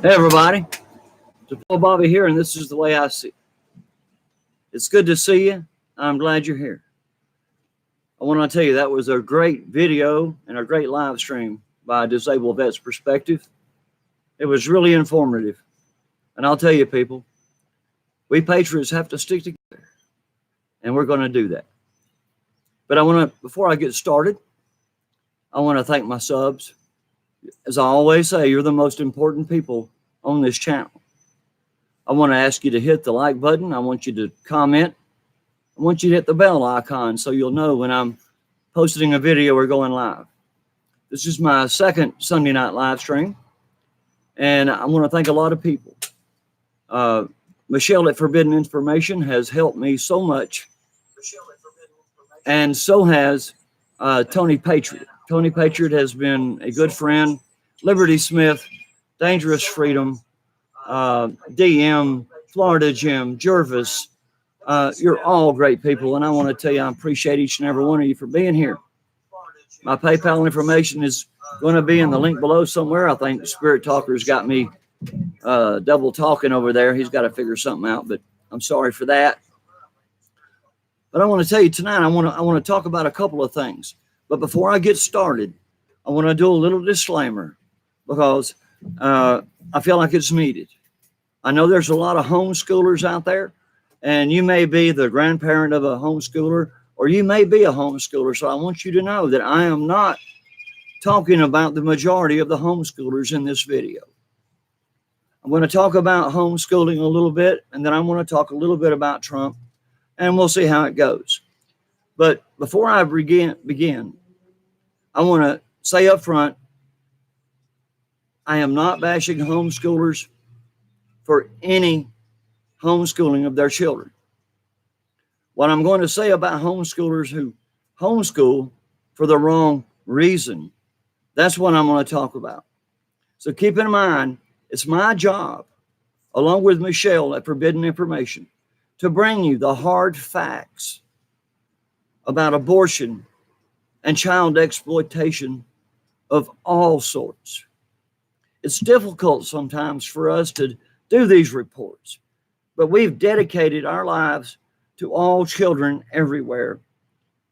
Hey everybody, it's Paul Bobby here, and this is the way I see it. It's good to see you. I'm glad you're here. I want to tell you that was a great video and a great live stream by Disabled Vets Perspective. It was really informative. And I'll tell you, people, we patriots have to stick together, and we're going to do that. But before I get started, I want to thank my subs. As I always say, you're the most important people on this channel. I want to ask you to hit the like button. I want you to comment. I want you to hit the bell icon so you'll know when I'm posting a video or going live. This is my second Sunday night live stream, and I want to thank a lot of people. Michelle at Forbidden Information has helped me so much, and so has Tony Patriot. Tony Patriot has been a good friend. Liberty Smith, Dangerous Freedom, DM, Florida Jim, Jervis. You're all great people, and I want to tell you I appreciate each and every one of you for being here. My PayPal information is going to be in the link below somewhere. I think Spirit Talker's got me double talking over there. He's got to figure something out, but I'm sorry for that. But I want to tell you tonight, I want to talk about a couple of things. But before I get started, I want to do a little disclaimer because I feel like it's needed. I know there's a lot of homeschoolers out there, and you may be the grandparent of a homeschooler, or you may be a homeschooler. So I want you to know that I am not talking about the majority of the homeschoolers in this video. I'm going to talk about homeschooling a little bit, and then I'm going to talk a little bit about Trump, and we'll see how it goes. But before I begin, I want to say up front, I am not bashing homeschoolers for any homeschooling of their children. What I'm going to say about homeschoolers who homeschool for the wrong reason, that's what I'm going to talk about. So keep in mind, it's my job, along with Michelle at Forbidden Information, to bring you the hard facts about abortion and child exploitation of all sorts. It's difficult sometimes for us to do these reports, but we've dedicated our lives to all children everywhere.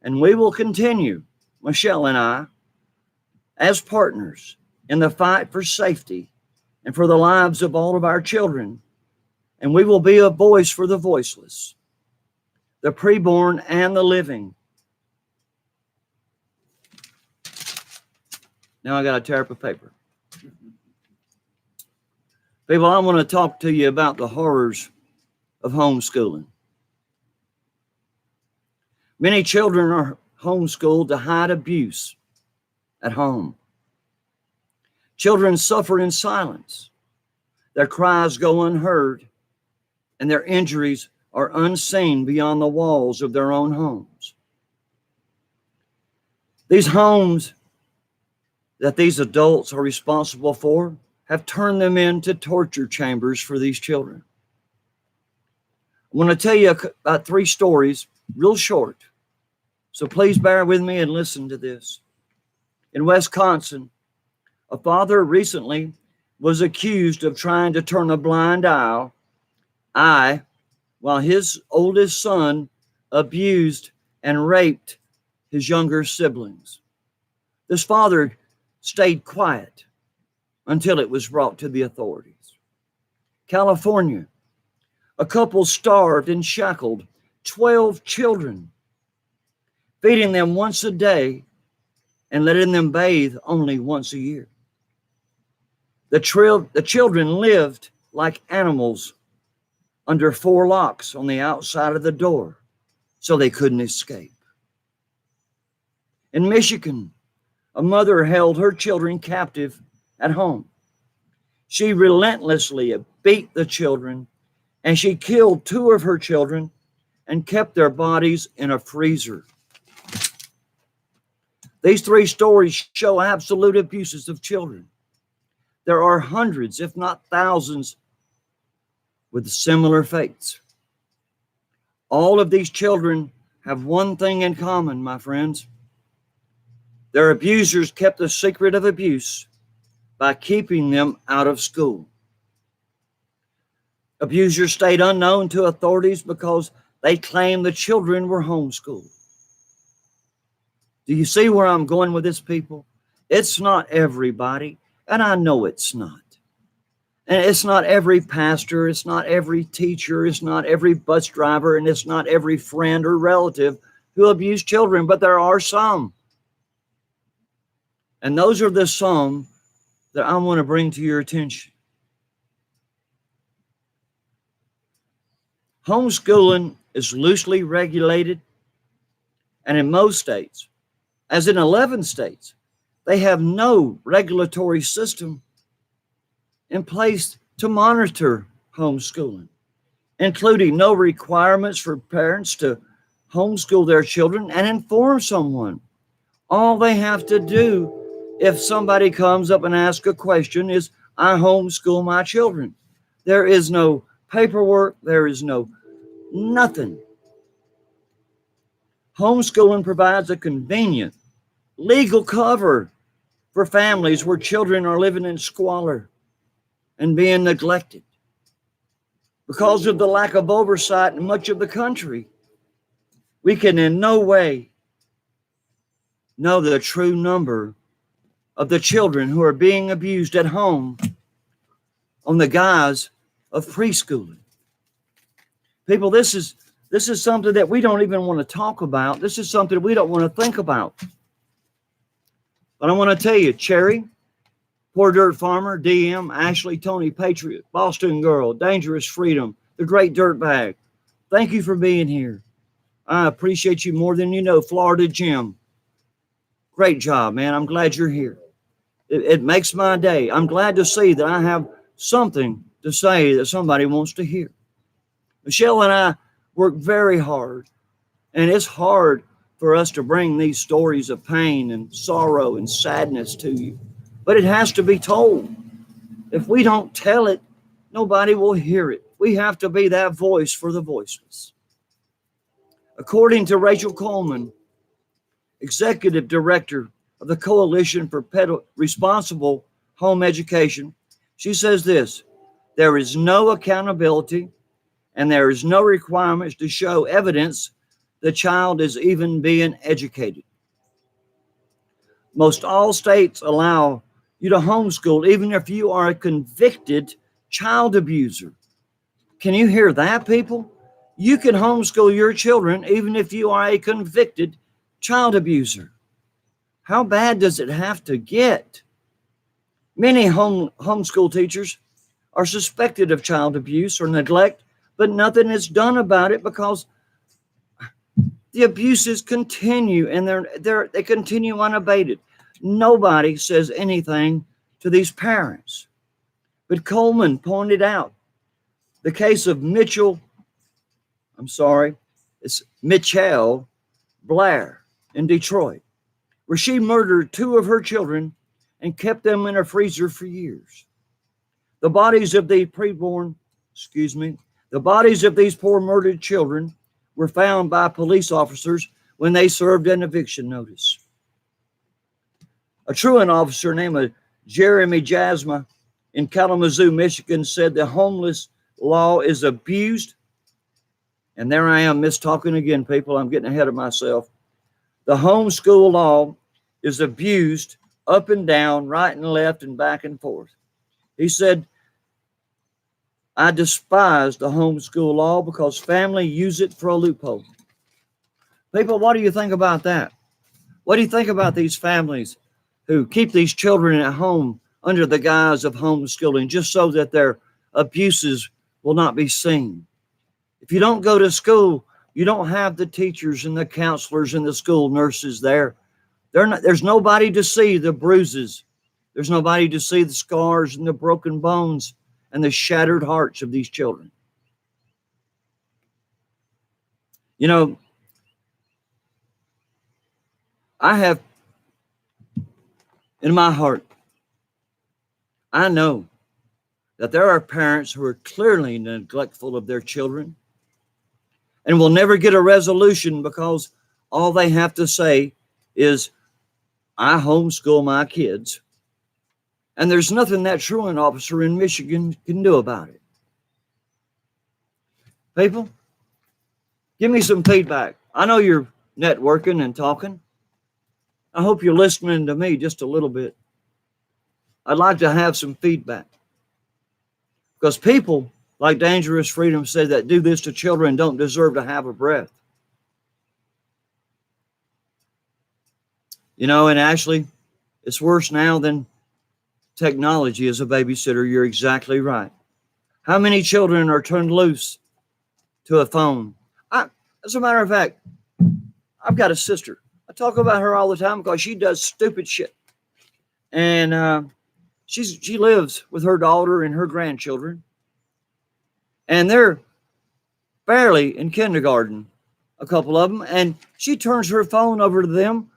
And we will continue, Michelle and I, as partners in the fight for safety and for the lives of all of our children. And we will be a voice for the voiceless, the preborn and the living. Now I got to tear up a paper. People, I want to talk to you about the horrors of homeschooling. Many children are homeschooled to hide abuse at home. Children suffer in silence. Their cries go unheard, and their injuries are unseen beyond the walls of their own homes. These homes that these adults are responsible for have turned them into torture chambers for these children. I want to tell you about 3 stories, real short. So please bear with me and listen to this. In Wisconsin, a father recently was accused of trying to turn a blind eye while his oldest son abused and raped his younger siblings. This father stayed quiet until it was brought to the authorities. California, a couple starved and shackled 12 children, feeding them once a day and letting them bathe only once a year. The children lived like animals under 4 locks on the outside of the door so they couldn't escape. In Michigan, a mother held her children captive at home. She relentlessly beat the children, and she killed 2 of her children and kept their bodies in a freezer. These 3 stories show absolute abuses of children. There are hundreds, if not thousands, with similar fates. All of these children have one thing in common, my friends. Their abusers kept the secret of abuse by keeping them out of school. Abusers stayed unknown to authorities because they claimed the children were homeschooled. Do you see where I'm going with this, people? It's not everybody, and I know it's not. And it's not every pastor, it's not every teacher, it's not every bus driver, and it's not every friend or relative who abuse children, but there are some. And those are the some that I want to bring to your attention. Homeschooling is loosely regulated, and in most states, as in 11 states, they have no regulatory system in place to monitor homeschooling, including no requirements for parents to homeschool their children and inform someone. All they have to do if somebody comes up and asks a question is, I homeschool my children. There is no paperwork, there is no nothing. Homeschooling provides a convenient legal cover for families where children are living in squalor and being neglected. Because of the lack of oversight in much of the country, we can in no way know the true number of the children who are being abused at home on the guise of preschooling. People, this is something that we don't even want to talk about. This is something we don't want to think about. But I want to tell you, Cherry, Poor Dirt Farmer, DM, Ashley, Tony, Patriot, Boston Girl, Dangerous Freedom, The Great Dirtbag, thank you for being here. I appreciate you more than you know. Florida Jim, great job, man. I'm glad you're here. It makes my day. I'm glad to see that I have something to say that somebody wants to hear. Michelle and I work very hard, and it's hard for us to bring these stories of pain and sorrow and sadness to you. But it has to be told. If we don't tell it, nobody will hear it. We have to be that voice for the voiceless. According to Rachel Coleman, Executive Director of the Coalition for Responsible Home Education, she says this: there is no accountability and there is no requirements to show evidence the child is even being educated. Most all states allow you to homeschool even if you are a convicted child abuser. Can you hear that, people? You can homeschool your children even if you are a convicted child abuser. How bad does it have to get? Many homeschool teachers are suspected of child abuse or neglect, but nothing is done about it because the abuses continue and they continue unabated. Nobody says anything to these parents. But Coleman pointed out the case of Michelle Blair in Detroit, where she murdered 2 of her children and kept them in a freezer for years. The bodies of these poor murdered children were found by police officers when they served an eviction notice. A truant officer named Jeremy Jasma in Kalamazoo, Michigan, said the homeless law is abused. And there I am, mistalking again, people. I'm getting ahead of myself. The homeschool law is abused up and down, right and left, and back and forth. He said, I despise the homeschool law because family use it for a loophole. People, what do you think about that? What do you think about these families who keep these children at home under the guise of homeschooling just so that their abuses will not be seen? If you don't go to school, you don't have the teachers and the counselors and the school nurses there. There's nobody to see the bruises. There's nobody to see the scars and the broken bones and the shattered hearts of these children. You know, I have in my heart, I know that there are parents who are clearly neglectful of their children and will never get a resolution because all they have to say is, I homeschool my kids. And there's nothing that truant officer in Michigan can do about it. People, give me some feedback. I know you're networking and talking. I hope you're listening to me just a little bit. I'd like to have some feedback. Because people, like Dangerous Freedom said, that do this to children don't deserve to have a breath. You know, and actually, it's worse now than technology as a babysitter. You're exactly right. How many children are turned loose to a phone? As a matter of fact, I've got a sister. I talk about her all the time because she does stupid shit. And she lives with her daughter and her grandchildren. And they're barely in kindergarten, a couple of them. And she turns her phone over to them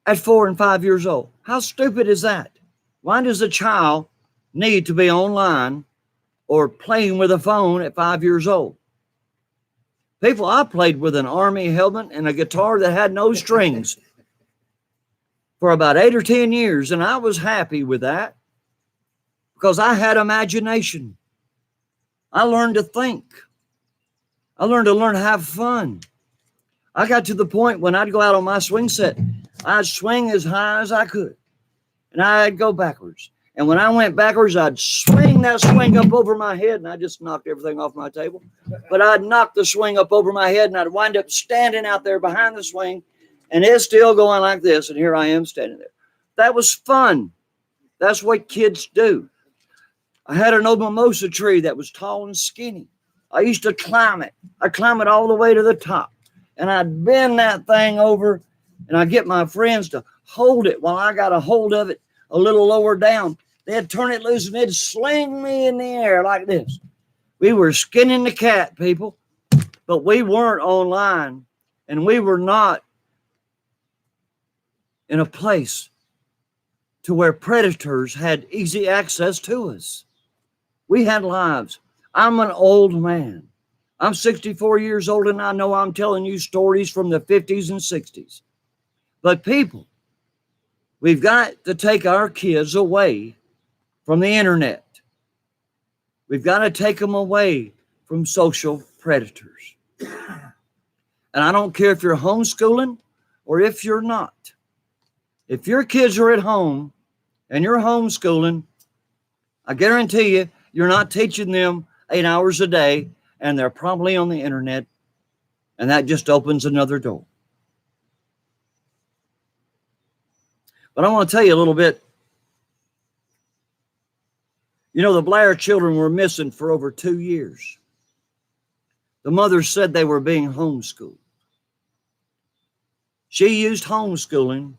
at 4 and 5 years old. How stupid is that? Why does a child need to be online or playing with a phone at 5 years old? People, I played with an Army helmet and a guitar that had no strings for about 8 or 10 years, and I was happy with that because I had imagination. I learned to think. I learned to have fun. I got to the point when I'd go out on my swing set, I'd swing as high as I could, and I'd go backwards. And when I went backwards, I'd swing that swing up over my head, and I just knocked everything off my table. But I'd knock the swing up over my head, and I'd wind up standing out there behind the swing, and it's still going like this, and here I am standing there. That was fun. That's what kids do. I had an old mimosa tree that was tall and skinny. I used to climb it. I'd climb it all the way to the top, and I'd bend that thing over, and I'd get my friends to hold it while I got a hold of it a little lower down. They'd turn it loose, and they'd sling me in the air like this. We were skinning the cat, people, but we weren't online, and we were not in a place to where predators had easy access to us. We had lives. I'm an old man. I'm 64 years old, and I know I'm telling you stories from the 50s and 60s. But people, we've got to take our kids away from the internet. We've got to take them away from social predators. And I don't care if you're homeschooling or if you're not. If your kids are at home and you're homeschooling, I guarantee you, you're not teaching them 8 hours a day, and they're probably on the internet, and that just opens another door. But I want to tell you a little bit. You know, the Blair children were missing for over 2 years. The mother said they were being homeschooled. She used homeschooling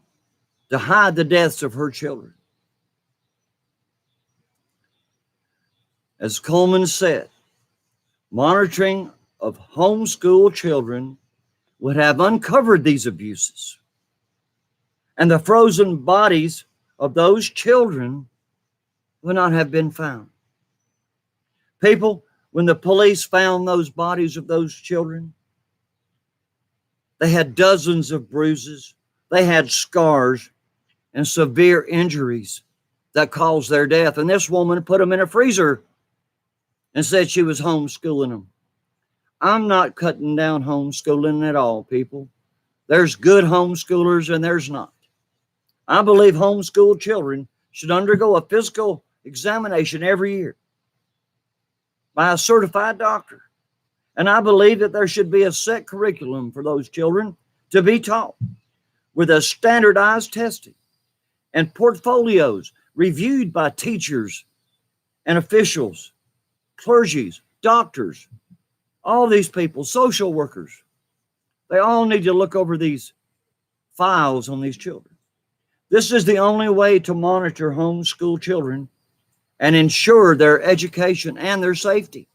to hide the deaths of her children. As Coleman said, monitoring of homeschool children would have uncovered these abuses, and the frozen bodies of those children would not have been found. People, when the police found those bodies of those children, they had dozens of bruises, they had scars and severe injuries that caused their death. And this woman put them in a freezer and said she was homeschooling them. I'm not cutting down homeschooling at all, people. There's good homeschoolers and there's not. I believe homeschooled children should undergo a physical examination every year by a certified doctor. And I believe that there should be a set curriculum for those children to be taught with a standardized testing and portfolios reviewed by teachers and officials, clergies, doctors, all these people, social workers. They all need to look over these files on these children. This is the only way to monitor homeschool children and ensure their education and their safety.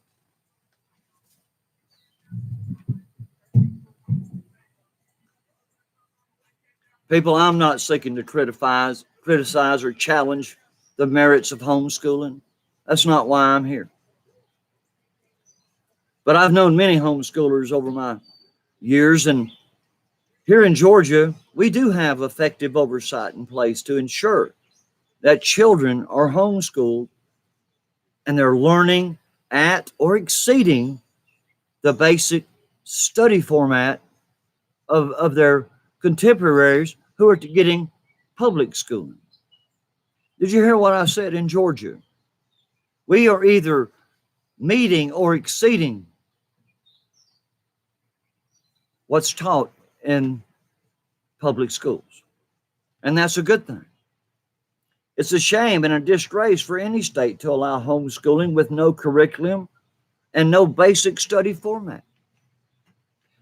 People, I'm not seeking to criticize or challenge the merits of homeschooling. That's not why I'm here. But I've known many homeschoolers over my years, and here in Georgia, we do have effective oversight in place to ensure that children are homeschooled and they're learning at or exceeding the basic study format of their contemporaries who are getting public schooling. Did you hear what I said in Georgia? We are either meeting or exceeding what's taught in public schools. And that's a good thing. It's a shame and a disgrace for any state to allow homeschooling with no curriculum and no basic study format.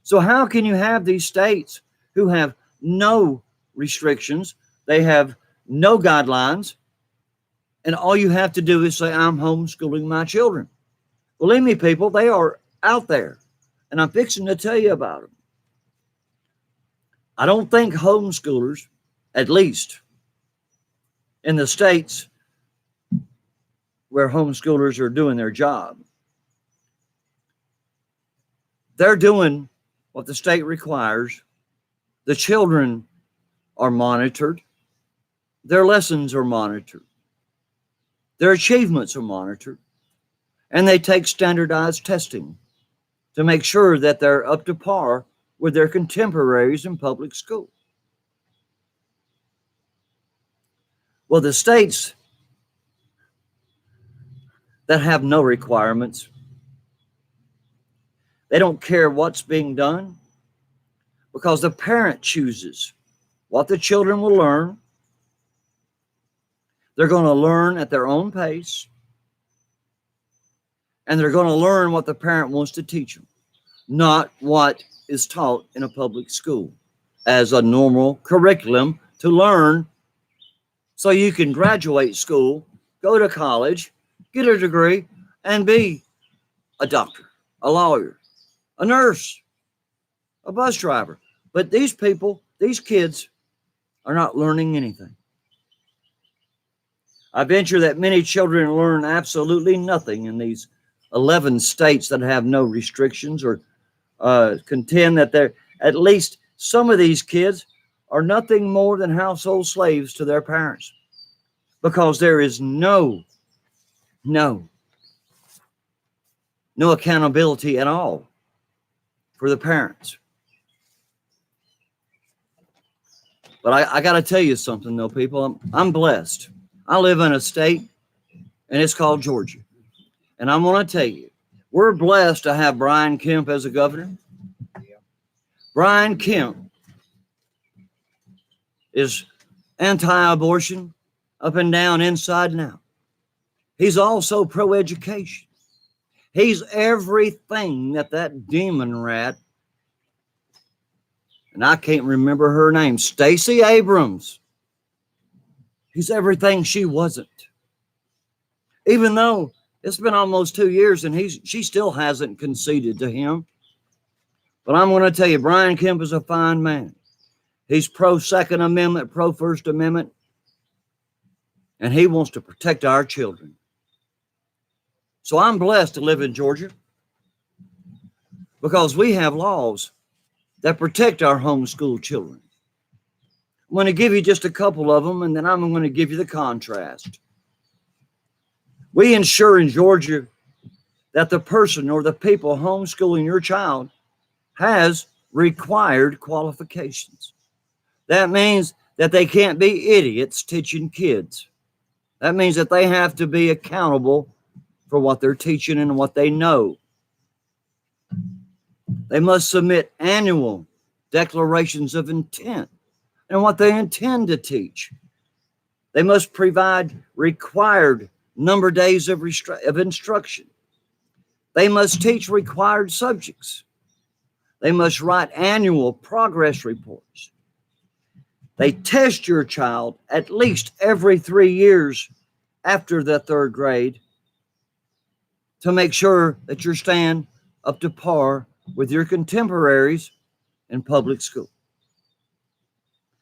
So how can you have these states who have no restrictions, they have no guidelines, and all you have to do is say, I'm homeschooling my children? Believe me, people, they are out there, and I'm fixing to tell you about them. I don't think homeschoolers, at least in the states where homeschoolers are doing their job, they're doing what the state requires. The children are monitored. Their lessons are monitored. Their achievements are monitored. And they take standardized testing to make sure that they're up to par with their contemporaries in public school. Well, the states that have no requirements, they don't care what's being done because the parent chooses what the children will learn. They're going to learn at their own pace, and they're going to learn what the parent wants to teach them, not what is taught in a public school as a normal curriculum to learn so you can graduate school, go to college, get a degree, and be a doctor, a lawyer, a nurse, a bus driver. But these people, these kids, are not learning anything. I venture that many children learn absolutely nothing in these 11 states that have no restrictions, or contend that they're, at least some of these kids are nothing more than household slaves to their parents, because there is no accountability at all for the parents. But I got to tell you something, though, people. I'm blessed. I live in a state, and it's called Georgia. And I'm going to tell you, we're blessed to have Brian Kemp as a governor. Brian Kemp is anti-abortion up and down, inside and out. He's also pro-education. He's everything that demon rat, and I can't remember her name, Stacey Abrams. He's everything she wasn't. Even though it's been almost 2 years and she still hasn't conceded to him. But I'm going to tell you, Brian Kemp is a fine man. He's pro-Second Amendment, pro-First Amendment, and he wants to protect our children. So I'm blessed to live in Georgia because we have laws that protect our homeschool children. I'm going to give you just a couple of them, and then I'm going to give you the contrast. We ensure in Georgia that the person or the people homeschooling your child has required qualifications. That means that they can't be idiots teaching kids. That means that they have to be accountable for what they're teaching and what they know. They must submit annual declarations of intent and what they intend to teach. They must provide required number days of instruction. They must teach required subjects. They must write annual progress reports. They test your child at least every 3 years after the 3rd grade to make sure that you're staying up to par with your contemporaries in public school.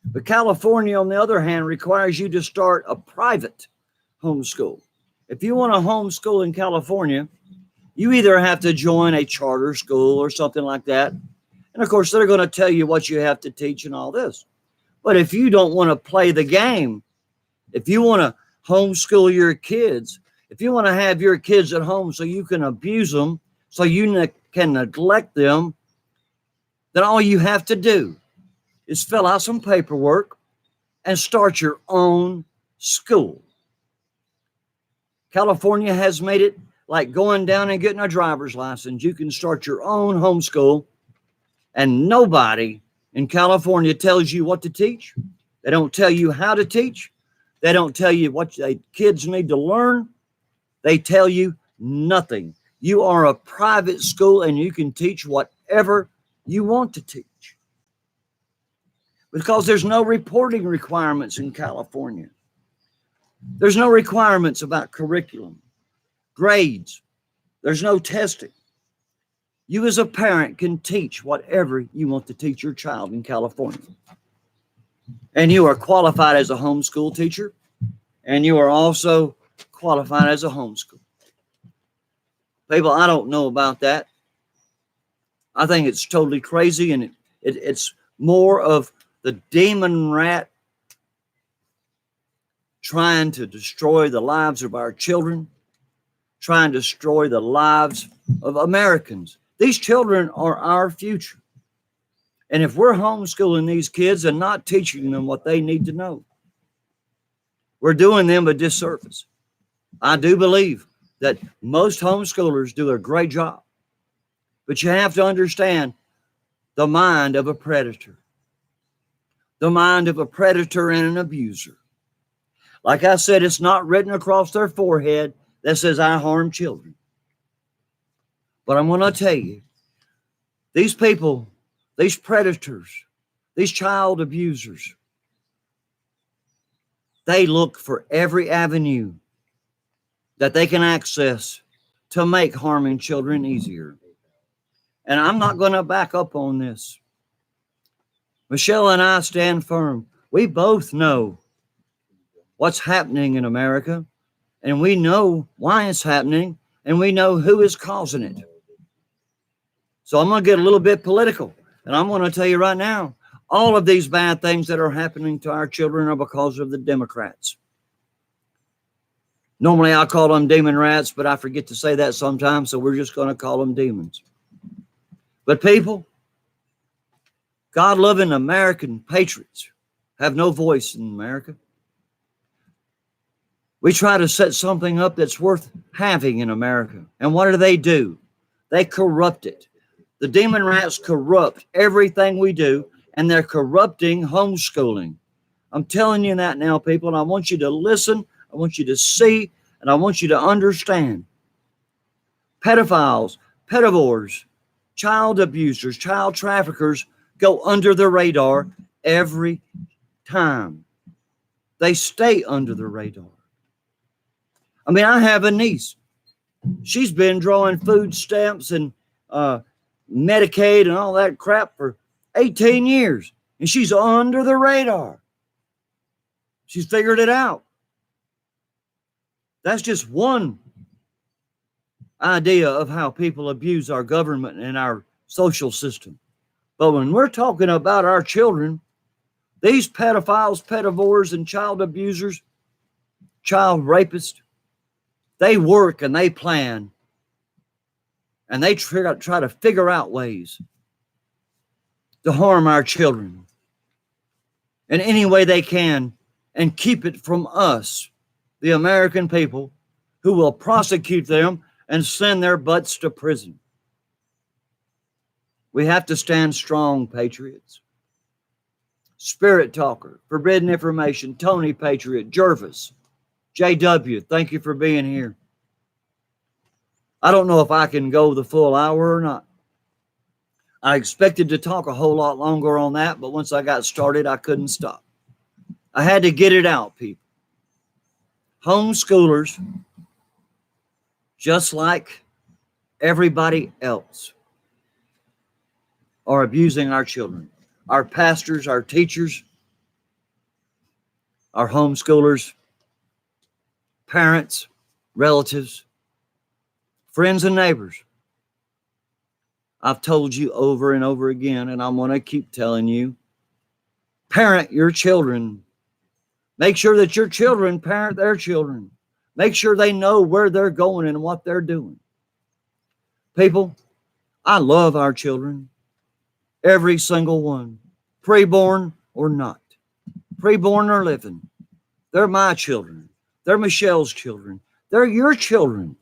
But California, on the other hand, requires you to start a private homeschool. If you want to homeschool in California, you either have to join a charter school or something like that. And of course, they're going to tell you what you have to teach and all this. But if you don't want to play the game, if you want to homeschool your kids, if you want to have your kids at home so you can abuse them, so you can neglect them, then all you have to do is fill out some paperwork and start your own school. California has made it like going down and getting a driver's license. You can start your own homeschool, and nobody in California tells you what to teach. They don't tell you how to teach. They don't tell you what kids need to learn. They tell you nothing. You are a private school and you can teach whatever you want to teach. Because there's no reporting requirements in California. There's no requirements about curriculum, grades. There's no testing. You as a parent can teach whatever you want to teach your child in California. And you are qualified as a homeschool teacher, and you are also qualified as a homeschool. People, I don't know about that. I think it's totally crazy, and it's more of the demon rat trying to destroy the lives of our children, trying to destroy the lives of Americans. These children are our future. And if we're homeschooling these kids and not teaching them what they need to know, we're doing them a disservice. I do believe that most homeschoolers do a great job, but you have to understand the mind of a predator. The mind of a predator and an abuser. Like I said, it's not written across their forehead that says, I harm children. But I'm going to tell you, these people, these predators, these child abusers, they look for every avenue that they can access to make harming children easier. And I'm not going to back up on this. Michelle and I stand firm. We both know what's happening in America, and we know why it's happening, and we know who is causing it. So I'm going to get a little bit political, and I'm going to tell you right now, all of these bad things that are happening to our children are because of the Democrats. Normally I call them demon rats, but I forget to say that sometimes, so we're just going to call them demons. But people, God-loving American patriots have no voice in America. We try to set something up that's worth having in America. And what do? They corrupt it. The demon rats corrupt everything we do, and they're corrupting homeschooling. I'm telling you that now, people, and I want you to listen, I want you to see, and I want you to understand. Pedophiles, pedivores, child abusers, child traffickers go under the radar every time. They stay under the radar. I mean, I have a niece. She's been drawing food stamps and Medicaid and all that crap for 18 years. And she's under the radar. She's figured it out. That's just one idea of how people abuse our government and our social system. But when we're talking about our children, these pedophiles, pedivores, and child abusers, child rapists, they work and they plan and they try to figure out ways to harm our children in any way they can and keep it from us, the American people, who will prosecute them and send their butts to prison. We have to stand strong, patriots. Spirit Talker, Forbidden Information, Tony Patriot, Jervis, JW, thank you for being here. I don't know if I can go the full hour or not. I expected to talk a whole lot longer on that, but once I got started, I couldn't stop. I had to get it out, people. Homeschoolers, just like everybody else, are abusing our children. Our pastors, our teachers, our homeschoolers, parents, relatives, friends and neighbors. I've told you over and over again, and I'm going to keep telling you, parent your children. Make sure that your children parent their children. Make sure they know where they're going and what they're doing. People, I love our children, every single one, preborn or not, preborn or living. They're my children. They're Michelle's children. They're your children.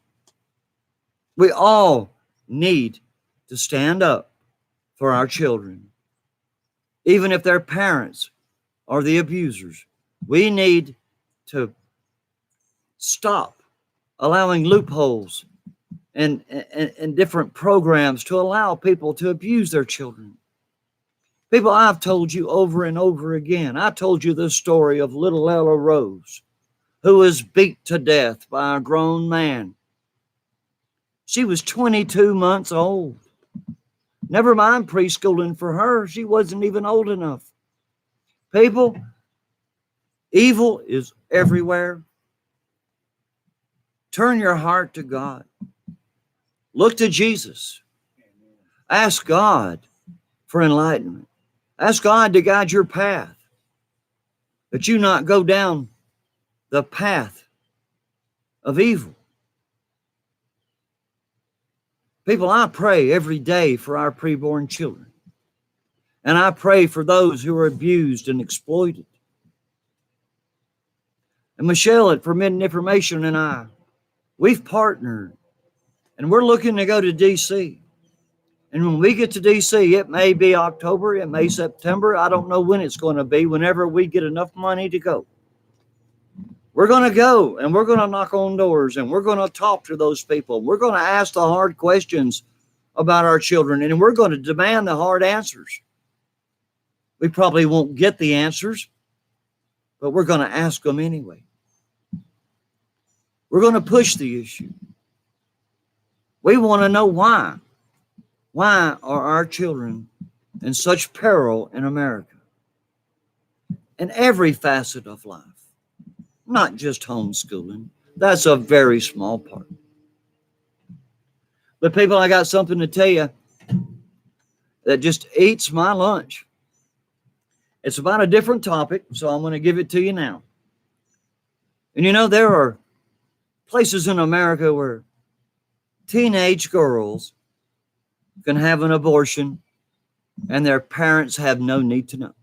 We all need to stand up for our children. Even if their parents are the abusers, we need to stop allowing loopholes and different programs to allow people to abuse their children. People, I've told you over and over again. I told you the story of little Ella Rose, who was beat to death by a grown man. She was 22 months old. Never mind preschooling for her. She wasn't even old enough. People, evil is everywhere. Turn your heart to God. Look to Jesus. Ask God for enlightenment. Ask God to guide your path, that you not go down the path of evil. People, I pray every day for our preborn children. And I pray for those who are abused and exploited. And Michelle at Forbidden Information and I, we've partnered. And we're looking to go to D.C. And when we get to D.C., it may be October, it may September. I don't know when it's going to be, whenever we get enough money to go. We're going to go, and we're going to knock on doors, and we're going to talk to those people. We're going to ask the hard questions about our children, and we're going to demand the hard answers. We probably won't get the answers, but we're going to ask them anyway. We're going to push the issue. We want to know why. Why are our children in such peril in America? In every facet of life, not just homeschooling. That's a very small part. But people, I got something to tell you that just eats my lunch. It's about a different topic, so I'm going to give it to you now. And you know, there are places in America where teenage girls can have an abortion and their parents have no need to know.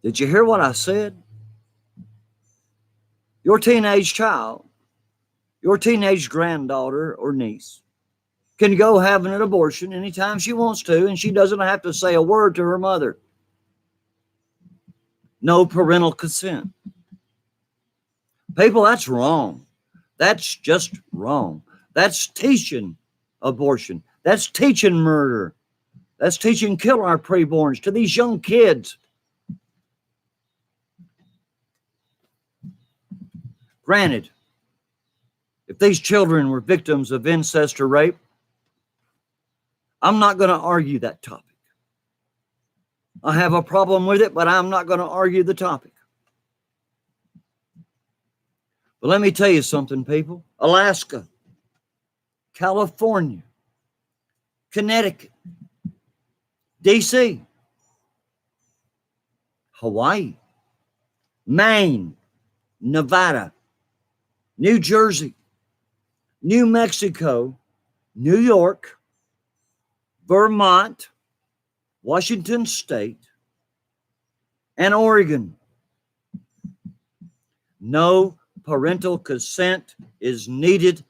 Did you hear what I said? Your teenage child, your teenage granddaughter or niece can go have an abortion anytime she wants to, and she doesn't have to say a word to her mother. No parental consent. People, that's wrong. That's just wrong. That's teaching abortion. That's teaching murder. That's teaching kill our preborns to these young kids. Granted, if these children were victims of incest or rape, I'm not going to argue that topic. I have a problem with it, but I'm not going to argue the topic. But let me tell you something, people. Alaska, California, Connecticut, D.C., Hawaii, Maine, Nevada, New Jersey, New Mexico, New York, Vermont, Washington State, and Oregon. No parental consent is needed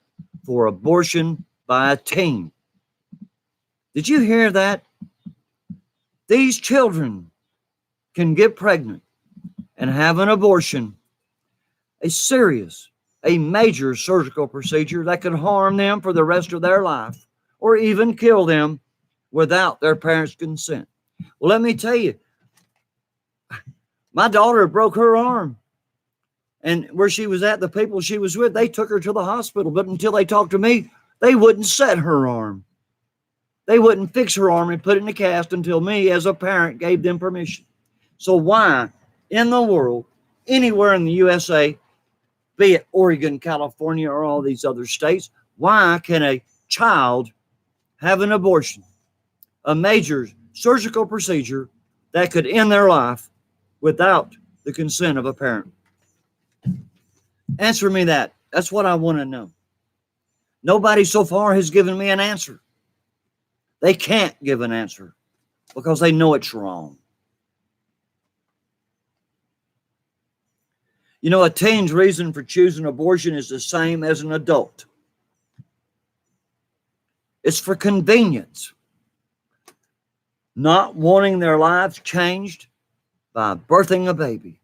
for abortion by a teen. Did you hear that? These children can get pregnant and have an abortion, a major surgical procedure that could harm them for the rest of their life or even kill them without their parents' consent. Well, let me tell you, my daughter broke her arm. And where she was at, the people she was with, they took her to the hospital. But until they talked to me, they wouldn't set her arm. They wouldn't fix her arm and put it in a cast until me, as a parent, gave them permission. So why in the world, anywhere in the USA, be it Oregon, California, or all these other states, why can a child have an abortion, a major surgical procedure that could end their life without the consent of a parent? Answer me that. That's what I want to know. Nobody so far has given me an answer. They can't give an answer because they know it's wrong. You know, a teen's reason for choosing abortion is the same as an adult. It's for convenience. Not wanting their lives changed by birthing a baby.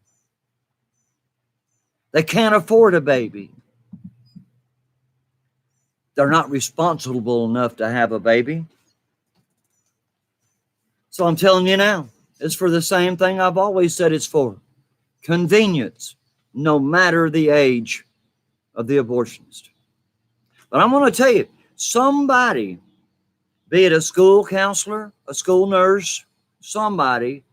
They can't afford a baby. They're not responsible enough to have a baby. So I'm telling you now, it's for the same thing I've always said it's for. Convenience, no matter the age of the abortionist. But I'm going to tell you, somebody, be it a school counselor, a school nurse, somebody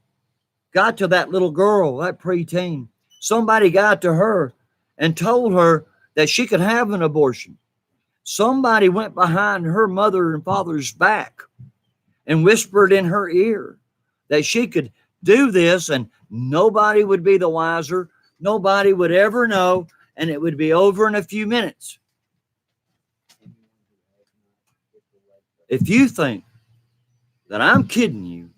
got to that little girl, that preteen. Somebody got to her and told her that she could have an abortion. Somebody went behind her mother and father's back and whispered in her ear that she could do this and nobody would be the wiser. Nobody would ever know, and it would be over in a few minutes. If you think that I'm kidding you,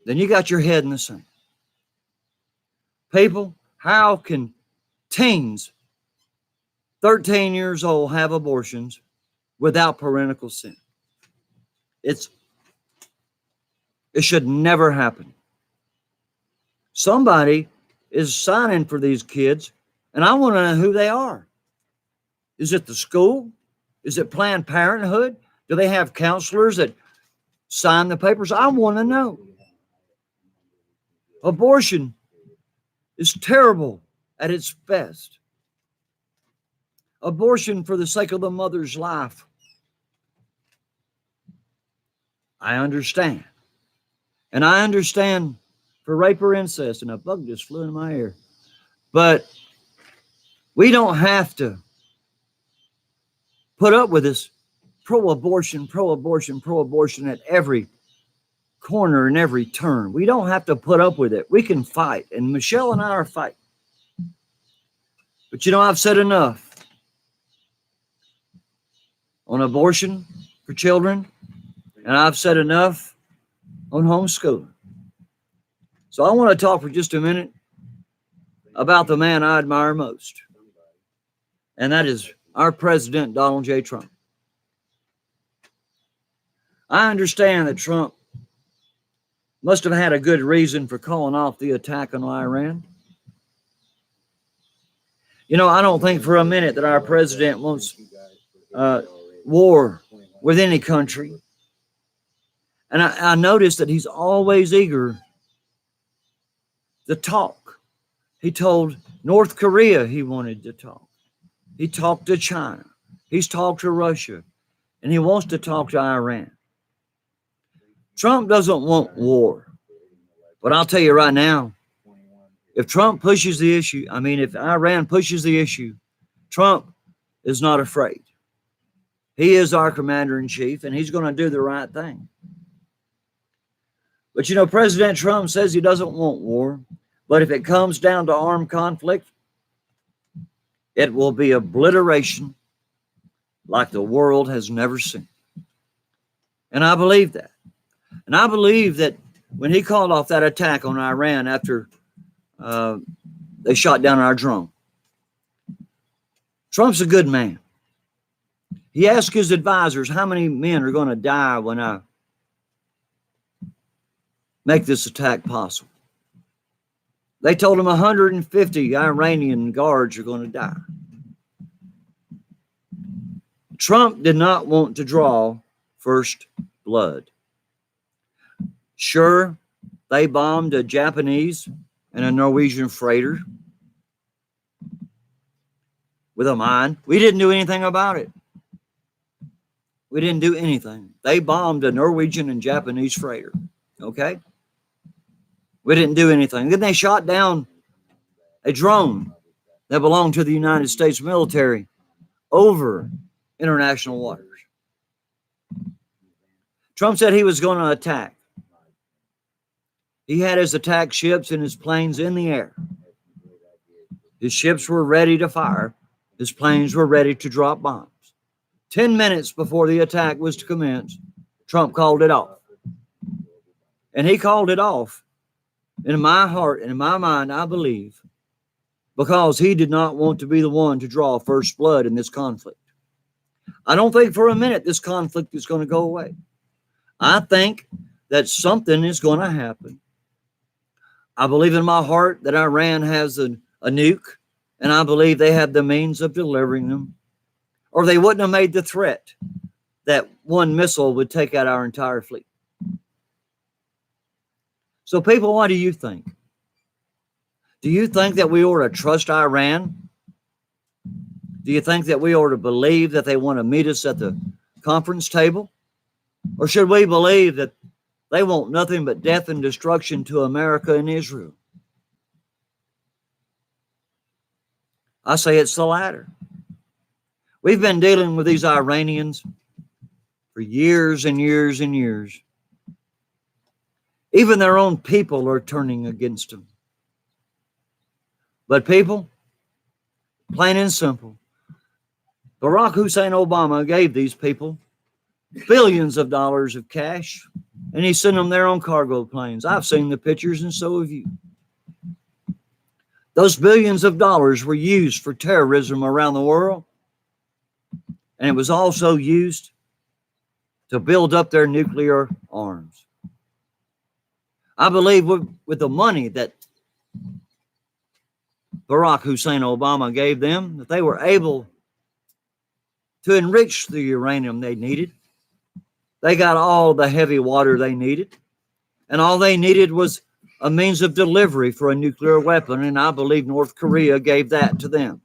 then you got your head in the sand. People, how can teens, 13 years old, have abortions without parental consent? It should never happen. Somebody is signing for these kids, and I want to know who they are. Is it the school? Is it Planned Parenthood? Do they have counselors that sign the papers? I want to know. Abortion is terrible at its best. Abortion for the sake of the mother's life. I understand. And I understand for rape or incest, and a bug just flew in my ear. But we don't have to put up with this pro-abortion at every corner and every turn. We don't have to put up with it. We can fight, and Michelle and I are fighting. But you know, I've said enough on abortion for children, and I've said enough on homeschooling. So I want to talk for just a minute about the man I admire most, and that is our President, Donald J. Trump. I understand that Trump must have had a good reason for calling off the attack on Iran. You know, I don't think for a minute that our president wants war with any country. And I noticed that he's always eager to talk. He told North Korea he wanted to talk. He talked to China. He's talked to Russia. And he wants to talk to Iran. Trump doesn't want war. But I'll tell you right now, if Trump pushes the issue, if Iran pushes the issue, Trump is not afraid. He is our commander-in-chief, and he's going to do the right thing. But you know, President Trump says he doesn't want war, but if it comes down to armed conflict, it will be obliteration like the world has never seen. And I believe that. And I believe that when he called off that attack on Iran after they shot down our drone, Trump's a good man. He asked his advisors, how many men are going to die when I make this attack possible? They told him 150 Iranian guards are going to die. Trump did not want to draw first blood. Sure, they bombed a Japanese and a Norwegian freighter with a mine. We didn't do anything about it. We didn't do anything. They bombed a Norwegian and Japanese freighter. Okay? We didn't do anything. Then they shot down a drone that belonged to the United States military over international waters. Trump said he was going to attack. He had his attack ships and his planes in the air. His ships were ready to fire his planes were ready to drop bombs. 10 minutes before the attack was to commence, Trump called it off. And he called it off, in my heart and in my mind, I believe, because he did not want to be the one to draw first blood in this conflict. I don't think for a minute this conflict is going to go away. I think that something is going to happen. I believe in my heart that Iran has a nuke, and I believe they have the means of delivering them, or they wouldn't have made the threat that one missile would take out our entire fleet. So people, what do you think? Do you think that we ought to trust Iran? Do you think that we ought to believe that they want to meet us at the conference table? Or should we believe that they want nothing but death and destruction to America and Israel? I say it's the latter. We've been dealing with these Iranians for years and years and years. Even their own people are turning against them. But people, plain and simple, Barack Hussein Obama gave these people billions of dollars of cash, and he sent them their own cargo planes. I've seen the pictures, and so have you. Those billions of dollars were used for terrorism around the world, and it was also used to build up their nuclear arms. I believe with the money that Barack Hussein Obama gave them, that they were able to enrich the uranium they needed. They got all the heavy water they needed, and all they needed was a means of delivery for a nuclear weapon, and I believe North Korea gave that to them.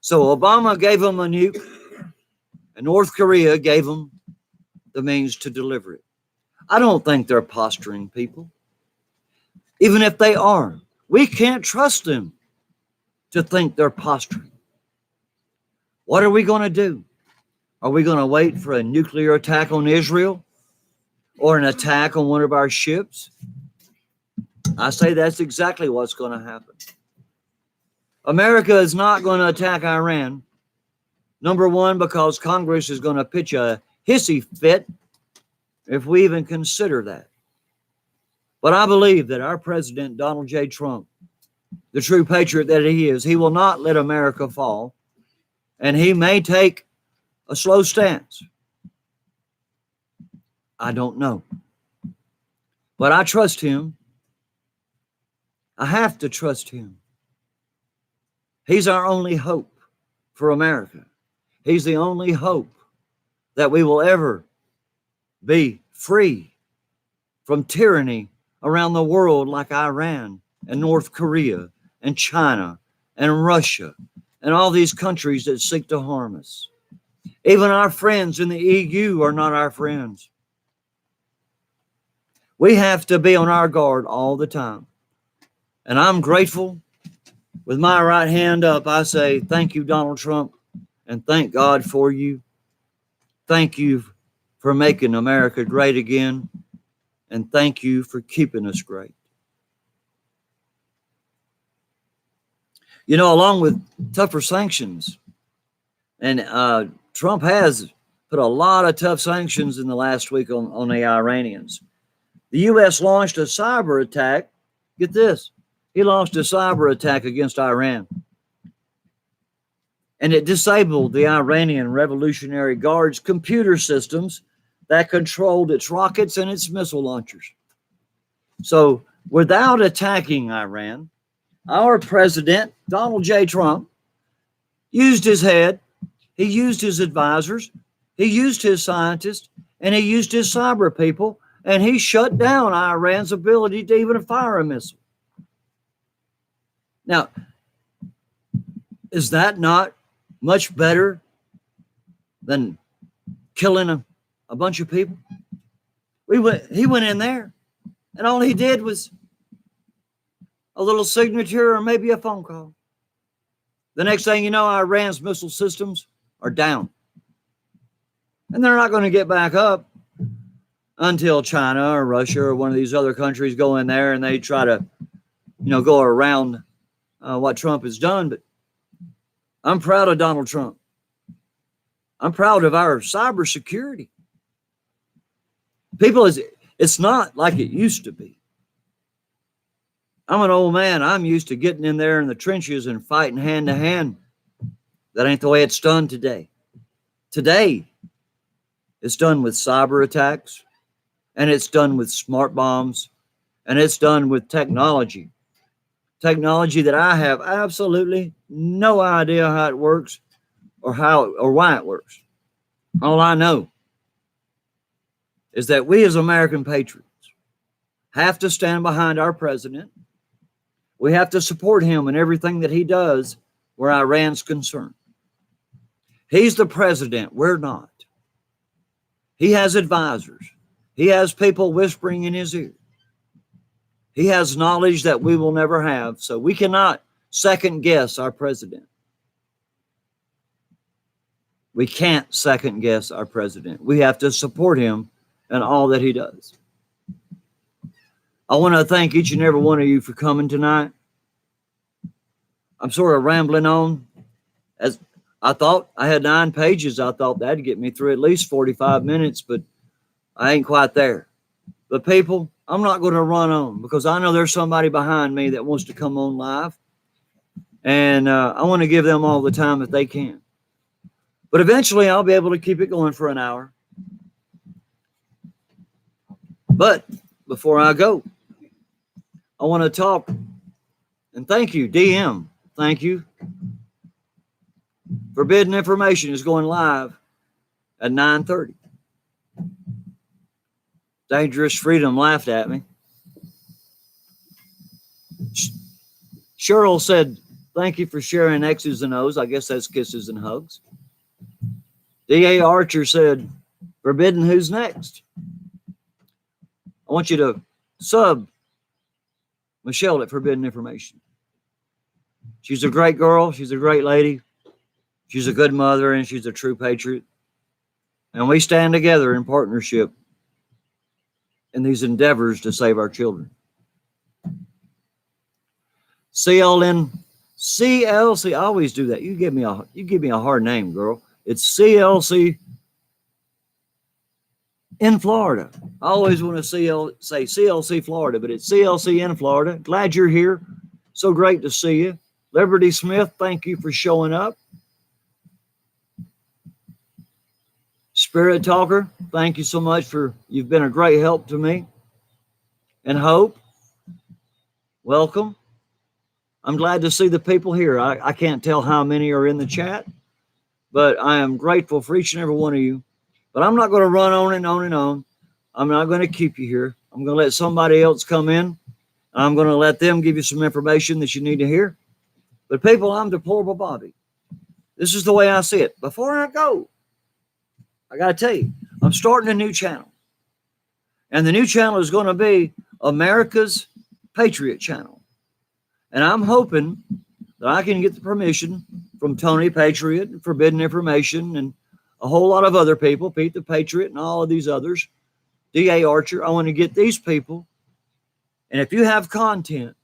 So Obama gave them a nuke, and North Korea gave them the means to deliver it. I don't think they're posturing people. Even if they are, we can't trust them to think they're posturing. What are we going to do? Are we going to wait for a nuclear attack on Israel or an attack on one of our ships? I say that's exactly what's going to happen. America is not going to attack Iran. Number one, because Congress is going to pitch a hissy fit if we even consider that. But I believe that our president, Donald J. Trump, the true patriot that he is, he will not let America fall, and he may take a slow stance. I don't know. But I trust him. I have to trust him. He's our only hope for America. He's the only hope that we will ever be free from tyranny around the world like Iran and North Korea and China and Russia and all these countries that seek to harm us. Even our friends in the EU are not our friends. We have to be on our guard all the time. And I'm grateful. With my right hand up, I say, thank you, Donald Trump, and thank God for you. Thank you for making America great again, and thank you for keeping us great. You know, along with tougher sanctions, and Trump has put a lot of tough sanctions in the last week on the Iranians. The U.S. launched a cyber attack. Get this. He launched a cyber attack against Iran. And it disabled the Iranian Revolutionary Guard's computer systems that controlled its rockets and its missile launchers. So without attacking Iran, our president, Donald J. Trump, used his head, he used his advisors, he used his scientists, and he used his cyber people, and he shut down Iran's ability to even fire a missile. Now, is that not much better than killing a bunch of people? He went in there, and all he did was a little signature or maybe a phone call. The next thing you know, Iran's missile systems are down. And they're not going to get back up until China or Russia or one of these other countries go in there and they try to, go around what Trump has done. But I'm proud of Donald Trump. I'm proud of our cybersecurity. People, it's not like it used to be. I'm an old man. I'm used to getting in there in the trenches and fighting hand to hand. That ain't the way it's done today. Today, it's done with cyber attacks, and it's done with smart bombs, and it's done with technology. Technology that I have absolutely no idea how it works or why it works. All I know is that we as American patriots have to stand behind our president. We have to support him in everything that he does where Iran's concerned. He's the president. We're not. He has advisors. He has people whispering in his ear. He has knowledge that we will never have, so we cannot second guess our president. We can't second guess our president. We have to support him in all that he does. I want to thank each and every one of you for coming tonight. I'm sort of rambling on. As I thought I had 9 pages. I thought that'd get me through at least 45 minutes, but I ain't quite there. But people, I'm not going to run on because I know there's somebody behind me that wants to come on live. And I want to give them all the time that they can. But eventually I'll be able to keep it going for an hour. But before I go, I want to talk and thank you, DM. Thank you. Forbidden Information is going live at 9:30. Dangerous Freedom laughed at me. Cheryl said, thank you for sharing X's and O's. I guess that's kisses and hugs. D.A. Archer said, Forbidden, who's next? I want you to sub Michelle at Forbidden Information. She's a great girl. She's a great lady. She's a good mother, and she's a true patriot. And we stand together in partnership in these endeavors to save our children. CLC, I always do that. You give me a hard name, girl. It's CLC in Florida. I always want to say CLC Florida, but it's CLC in Florida. Glad you're here. So great to see you. Liberty Smith, thank you for showing up. Spirit Talker, thank you so much you've been a great help to me. And Hope, welcome. I'm glad to see the people here. I can't tell how many are in the chat, but I am grateful for each and every one of you. But I'm not going to run on and on and on. I'm not going to keep you here. I'm going to let somebody else come in. I'm going to let them give you some information that you need to hear. But people, I'm Deplorable Bobby. This is the way I see it. Before I go, I got to tell you, I'm starting a new channel. And the new channel is going to be America's Patriot Channel. And I'm hoping that I can get the permission from Tony Patriot and Forbidden Information and a whole lot of other people, Pete the Patriot and all of these others, D.A. Archer. I want to get these people. And if you have content,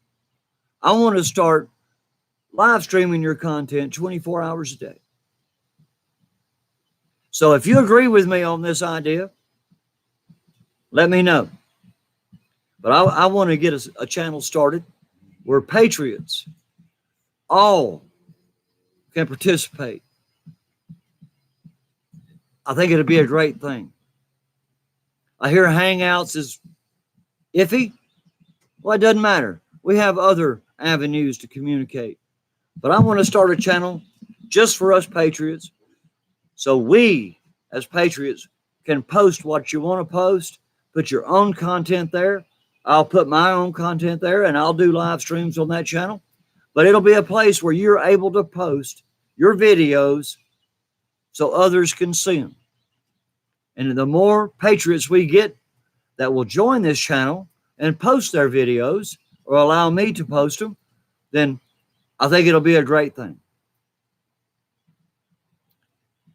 I want to start live streaming your content 24 hours a day. So if you agree with me on this idea, let me know. But I want to get a channel started where patriots all can participate. I think it'd be a great thing. I hear Hangouts is iffy. Well, it doesn't matter. We have other avenues to communicate. But I want to start a channel just for us patriots, so we as patriots can post what you want to post, put your own content there. I'll put my own content there, and I'll do live streams on that channel. But it'll be a place where you're able to post your videos so others can see them. And the more patriots we get that will join this channel and post their videos or allow me to post them, then I think it'll be a great thing.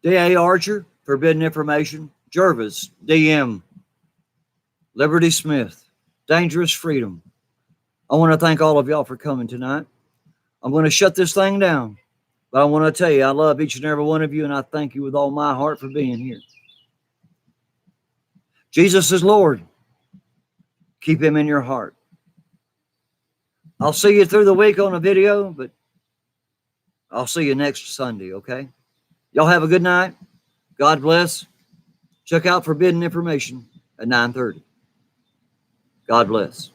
D.A. Archer, Forbidden Information, Jervis, DM, Liberty Smith, Dangerous Freedom. I want to thank all of y'all for coming tonight. I'm going to shut this thing down, But I want to tell you, I love each and every one of you, and I thank you with all my heart for being here. Jesus is Lord. Keep him in your heart. I'll see you through the week on a video, but I'll see you next Sunday, okay? Y'all have a good night. God bless. Check out Forbidden Information at 9:30. God bless.